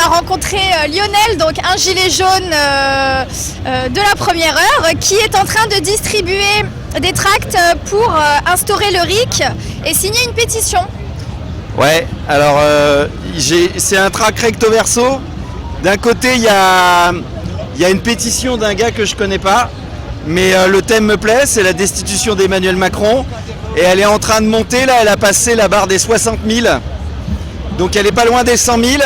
a rencontré Lionel, donc un gilet jaune de la première heure, qui est en train de distribuer des tracts pour instaurer le RIC et signer une pétition. Ouais, alors c'est un tract recto verso. D'un côté, il y a une pétition d'un gars que je connais pas, mais le thème me plaît, c'est la destitution d'Emmanuel Macron. Et elle est en train de monter, là, elle a passé la barre des 60 000. Donc elle est pas loin des 100 000.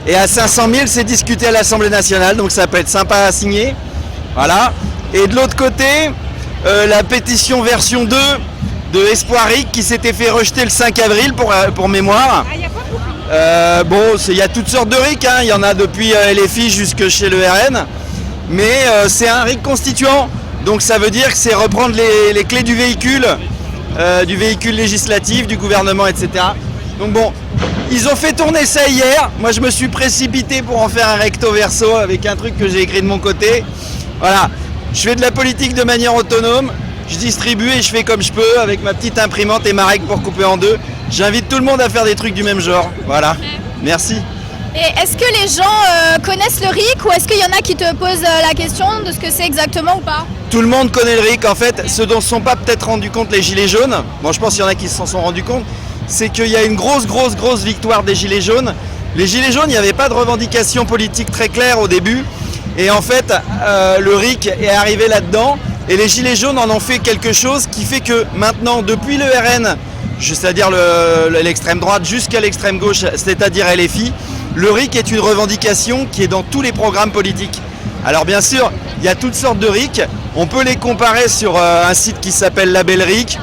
Et à 500 000, c'est discuté à l'Assemblée nationale, donc ça peut être sympa à signer. Voilà. Et de l'autre côté, la pétition version 2 de Espoir RIC qui s'était fait rejeter le 5 avril pour mémoire. Bon, il y a toutes sortes de RIC, hein. Il y en a depuis LFI jusque chez le RN. Mais c'est un RIC constituant. Donc ça veut dire que c'est reprendre les clés du véhicule législatif, du gouvernement, etc. Donc bon, ils ont fait tourner ça hier. Moi, je me suis précipité pour en faire un recto verso avec un truc que j'ai écrit de mon côté. Voilà, je fais de la politique de manière autonome. Je distribue et je fais comme je peux avec ma petite imprimante et ma règle pour couper en deux. J'invite tout le monde à faire des trucs du même genre. Voilà, merci. Et est-ce que les gens connaissent le RIC ou est-ce qu'il y en a qui te posent la question de ce que c'est exactement ou pas? Tout le monde connaît le RIC. En fait, ceux dont ne se sont pas peut-être rendus compte les Gilets jaunes, bon, je pense qu'il y en a qui s'en sont rendus compte, c'est qu'il y a une grosse victoire des Gilets jaunes. Les Gilets jaunes, il n'y avait pas de revendication politique très claire au début. Et en fait, le RIC est arrivé là-dedans. Et les Gilets jaunes en ont fait quelque chose qui fait que maintenant, depuis le RN, c'est-à-dire l'extrême droite jusqu'à l'extrême gauche, c'est-à-dire LFI, le RIC est une revendication qui est dans tous les programmes politiques. Alors bien sûr, il y a toutes sortes de RIC. On peut les comparer sur un site qui s'appelle Label RIC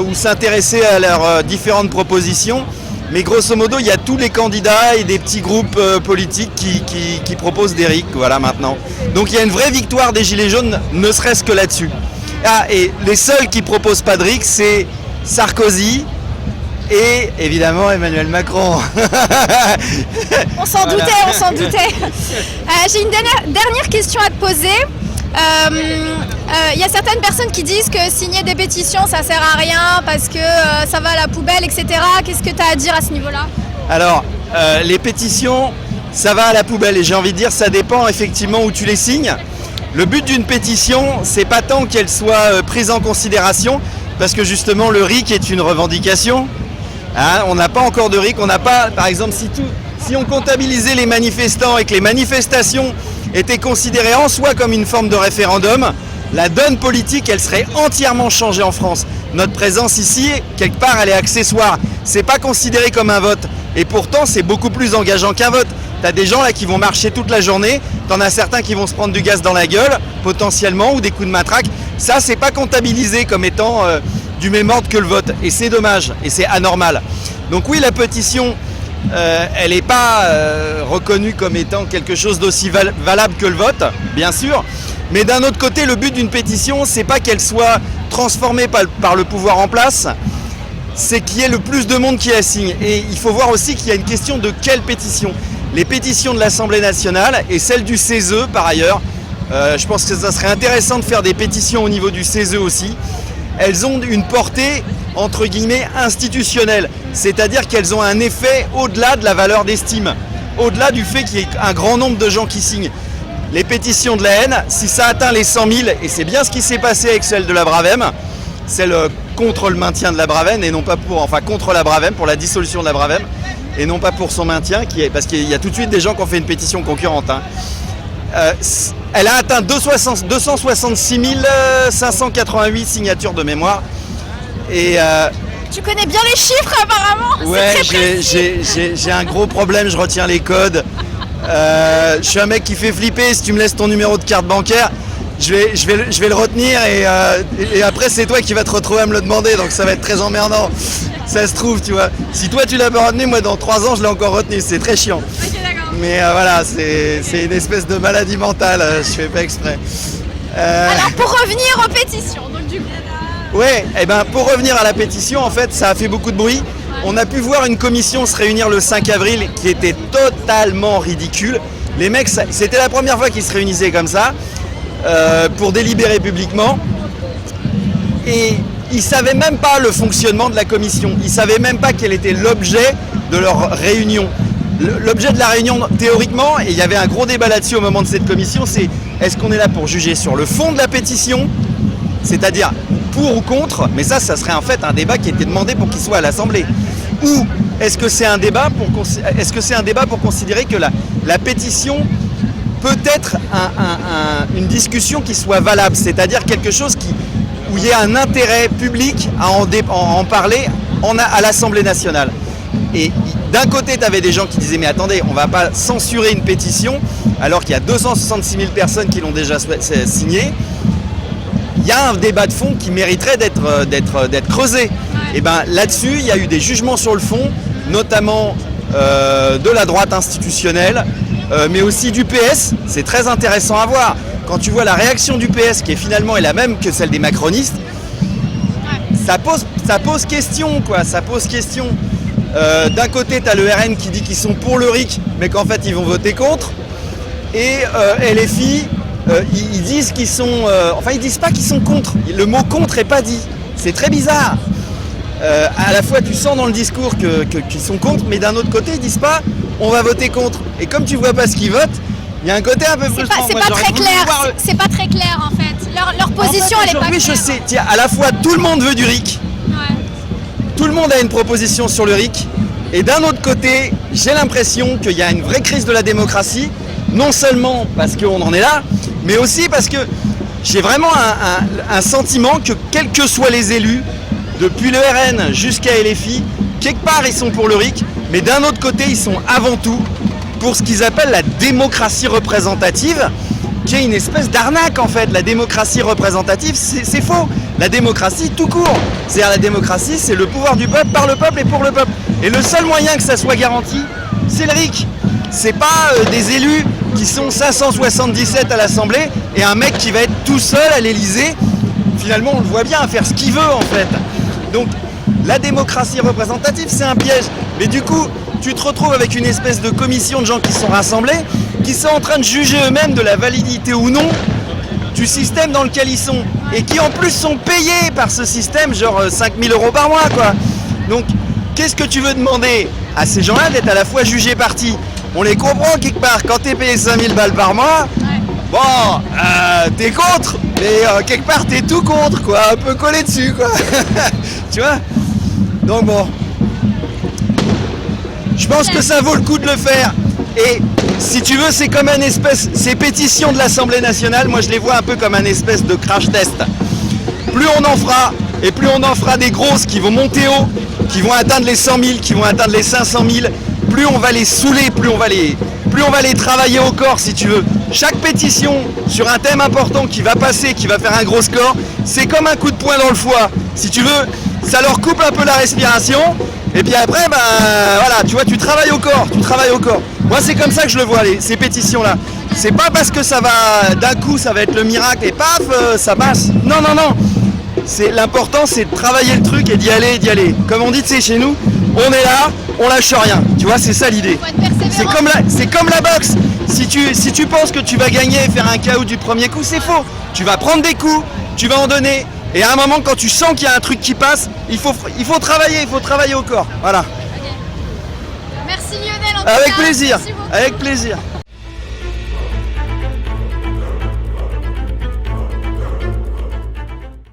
ou s'intéresser à leurs différentes propositions. Mais grosso modo, il y a tous les candidats et des petits groupes politiques qui proposent des RIC, voilà, maintenant. Donc il y a une vraie victoire des Gilets jaunes, ne serait-ce que là-dessus. Ah, et les seuls qui proposent pas de RIC, c'est Sarkozy et évidemment Emmanuel Macron. On s'en doutait. J'ai une dernière question à te poser. Y a certaines personnes qui disent que signer des pétitions ça sert à rien parce que ça va à la poubelle, etc. Qu'est-ce que tu as à dire à ce niveau-là? Alors, les pétitions, ça va à la poubelle et j'ai envie de dire ça dépend effectivement où tu les signes. Le but d'une pétition, c'est pas tant qu'elle soit prise en considération parce que justement le RIC est une revendication. Hein, on n'a pas encore de RIC, on n'a pas, par exemple, si on comptabilisait les manifestants et que les manifestations étaient considérées en soi comme une forme de référendum, la donne politique, elle serait entièrement changée en France. Notre présence ici, quelque part, elle est accessoire. C'est pas considéré comme un vote. Et pourtant, c'est beaucoup plus engageant qu'un vote. T'as des gens là qui vont marcher toute la journée, t'en as certains qui vont se prendre du gaz dans la gueule, potentiellement, ou des coups de matraque. Ça, c'est pas comptabilisé comme étant du même ordre que le vote. Et c'est dommage, et c'est anormal. Donc oui, la pétition, elle n'est pas reconnue comme étant quelque chose d'aussi valable que le vote, bien sûr. Mais d'un autre côté, le but d'une pétition, c'est pas qu'elle soit transformée par le pouvoir en place, c'est qu'il y ait le plus de monde qui la signe. Et il faut voir aussi qu'il y a une question de quelle pétition. Les pétitions de l'Assemblée nationale et celles du CESE par ailleurs, je pense que ça serait intéressant de faire des pétitions au niveau du CESE aussi. Elles ont une portée entre guillemets institutionnelle, c'est-à-dire qu'elles ont un effet au-delà de la valeur d'estime, au-delà du fait qu'il y ait un grand nombre de gens qui signent. Les pétitions de la haine, si ça atteint les 100 000, et c'est bien ce qui s'est passé avec celle de la Bravem, celle contre le maintien de la Bravem et non pas contre la Bravem, pour la dissolution de la Bravem, et non pas pour son maintien, parce qu'il y a tout de suite des gens qui ont fait une pétition concurrente. Hein. Elle a atteint 266 588 signatures de mémoire. Et tu connais bien les chiffres apparemment. Ouais, j'ai un gros problème, je retiens les codes. Je suis un mec qui fait flipper. Si tu me laisses ton numéro de carte bancaire, je vais le retenir et après c'est toi qui vas te retrouver à me le demander, donc ça va être très emmerdant. Ça se trouve, tu vois. Si toi tu l'as pas retenu, moi dans 3 ans je l'ai encore retenu, c'est très chiant. Ok, d'accord. Mais voilà, c'est une espèce de maladie mentale, je fais pas exprès. Alors pour revenir aux pétitions, donc du coup... Ouais, et ben pour revenir à la pétition, en fait, ça a fait beaucoup de bruit. On a pu voir une commission se réunir le 5 avril qui était totalement ridicule. Les mecs, c'était la première fois qu'ils se réunissaient comme ça pour délibérer publiquement. Et ils savaient même pas le fonctionnement de la commission. Ils savaient même pas quel était l'objet de leur réunion. L'objet de la réunion, théoriquement, et il y avait un gros débat là-dessus au moment de cette commission, c'est est-ce qu'on est là pour juger sur le fond de la pétition, c'est-à-dire pour ou contre, mais ça serait en fait un débat qui était demandé pour qu'il soit à l'Assemblée. Ou est-ce que c'est un débat pour considérer que la pétition peut être une discussion qui soit valable, c'est-à-dire quelque chose où il y a un intérêt public à en parler à l'Assemblée nationale. Et d'un côté, tu avais des gens qui disaient mais attendez, on ne va pas censurer une pétition alors qu'il y a 266 000 personnes qui l'ont déjà signée. Il y a un débat de fond qui mériterait d'être creusé. Et bien là-dessus, il y a eu des jugements sur le fond, notamment de la droite institutionnelle, mais aussi du PS. C'est très intéressant à voir. Quand tu vois la réaction du PS, qui est finalement la même que celle des macronistes, ça pose question, quoi. Ça pose question. D'un côté, tu as le RN qui dit qu'ils sont pour le RIC, mais qu'en fait, ils vont voter contre. Et LFI, ils disent qu'ils sont... enfin, ils disent pas qu'ils sont contre. Le mot contre n'est pas dit. C'est très bizarre. À la fois, tu sens dans le discours qu'ils sont contre, mais d'un autre côté, ils disent pas on va voter contre. Et comme tu vois pas ce qu'ils votent, il y a un côté un peu frustrant. C'est pas très clair. C'est pas très clair en fait. Leur position, elle est pas claire. Je sais. Tiens, à la fois, tout le monde veut du RIC. Ouais. Tout le monde a une proposition sur le RIC. Et d'un autre côté, j'ai l'impression qu'il y a une vraie crise de la démocratie. Non seulement parce qu'on en est là, mais aussi parce que j'ai vraiment un sentiment que quels que soient les élus, depuis le RN jusqu'à LFI, quelque part ils sont pour le RIC, mais d'un autre côté ils sont avant tout pour ce qu'ils appellent la démocratie représentative, qui est une espèce d'arnaque en fait. La démocratie représentative, c'est faux. La démocratie tout court. C'est-à-dire la démocratie, c'est le pouvoir du peuple, par le peuple et pour le peuple. Et le seul moyen que ça soit garanti, c'est le RIC. C'est pas des élus qui sont 577 à l'Assemblée et un mec qui va être tout seul à l'Élysée. Finalement, on le voit bien, à faire ce qu'il veut en fait. Donc, la démocratie représentative, c'est un piège. Mais du coup, tu te retrouves avec une espèce de commission de gens qui sont rassemblés, qui sont en train de juger eux-mêmes de la validité ou non du système dans lequel ils sont. Et qui en plus sont payés par ce système, genre 5 000 € par mois, quoi. Donc, qu'est-ce que tu veux demander à ces gens-là d'être à la fois jugés partis? On les comprend quelque part. Quand t'es payé 5 000 balles par mois, bon, t'es contre, mais quelque part t'es tout contre, quoi. Un peu collé dessus, quoi. Tu vois? Donc bon, je pense que ça vaut le coup de le faire. Et si tu veux, c'est comme ces pétitions de l'Assemblée nationale, moi je les vois un peu comme un espèce de crash test. Plus on en fera, et plus on en fera des grosses qui vont monter haut, qui vont atteindre les 100 000, qui vont atteindre les 500 000, plus on va les saouler, plus on va les travailler au corps, si tu veux. Chaque pétition sur un thème important qui va passer, qui va faire un gros score, c'est comme un coup de poing dans le foie. Si tu veux, ça leur coupe un peu la respiration, et puis après, voilà, tu vois, tu travailles au corps. Moi, c'est comme ça que je le vois, ces pétitions-là. C'est pas parce que ça va, d'un coup, ça va être le miracle, et paf, ça passe. Non. L'important, c'est de travailler le truc et d'y aller. Comme on dit, tu sais, chez nous, on est là, on lâche rien. Tu vois, c'est ça l'idée. C'est comme la boxe. Si tu penses que tu vas gagner et faire un KO du premier coup, c'est faux. Tu vas prendre des coups, tu vas en donner. Et à un moment, quand tu sens qu'il y a un truc qui passe, il faut travailler au corps. Voilà. Okay. Merci Lionel. Avec plaisir.